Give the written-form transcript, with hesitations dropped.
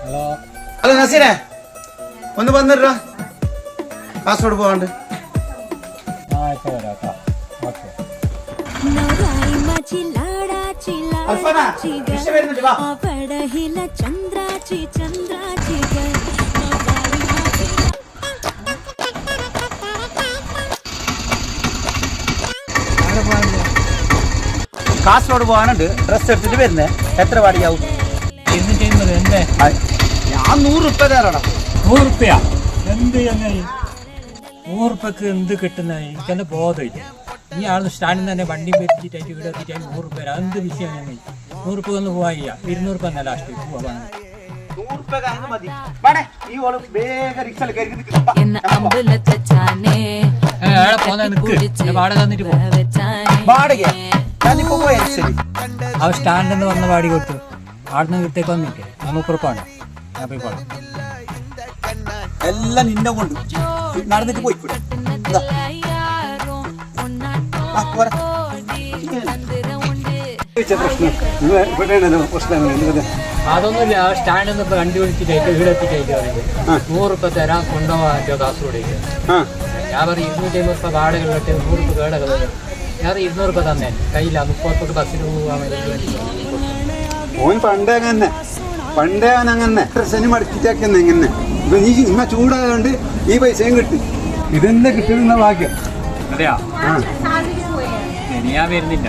hello നസീനെ ഒന്ന് വന്നിട്ടോ കാസർഗോഡ് പോവാണ്ട് കാസർഗോഡ് പോകാനുണ്ട് ഡ്രസ് എടുത്തിട്ട് വരുന്നേ എത്ര പാടിയാവും ഞാൻ 100 രൂപ തരാടാ 100 രൂപ എന്ത് ചങ്ങായി 100 രൂപക്ക് എന്ത് കിട്ടുന്ന എനിക്കെന്താ ബോധമില്ല ഈ ആള് സ്റ്റാൻഡിൽ തന്നെ വണ്ടി വെച്ചിട്ടായിട്ട് ഇവിടെ എത്തിയിട്ട് 100 രൂപ എന്ത് വിഷയം ചങ്ങായി 100 രൂപ ഒന്ന് പോവാ 200 രൂപ എന്നാ ലാസ്റ്റ് പോവാൻ വാടക തന്നിട്ട് അവ സ്റ്റാൻഡിൽ നിന്ന് വന്ന വാടി കൊടുത്തു ആടുന്ന് വീട്ടേക്ക് വന്നിട്ട് 30 രൂപയാണ് ഞാൻ പോയി പോണം എല്ലാം നിന്നെ കൊണ്ട് നടന്നിട്ട് പോയിക്കൂടെ അതൊന്നുമില്ല സ്റ്റാൻഡിൽ നിന്ന് ഇപ്പൊ വണ്ടി വിളിച്ചിട്ടായിട്ട് വീട് എത്തിട്ടായിട്ട് പറയുന്നത് 100 രൂപ തരാൻ കൊണ്ടുപോകാൻ കാസർഗോഡേക്ക് ഞാൻ പറയും 250 രൂപ വാടക കേട്ടെ 100 രൂപ കേടക ഞാൻ 200 രൂപ തന്നെ കയ്യില്ല 30 രൂപ ബസ്സിന് പോകാൻ ഓൻ പണ്ടേ അങ്ങനെ ശനി മടക്കിട്ടാക്കുന്ന ഇങ്ങനെ ഇപ്പൊ നീ ഇമ്മ ചൂടായതുകൊണ്ട് ഈ പൈസയും കിട്ടി ഇതെന്താ കിട്ടുന്ന ഭാഗ്യം അതെയാ ഞാൻ വരുന്നില്ല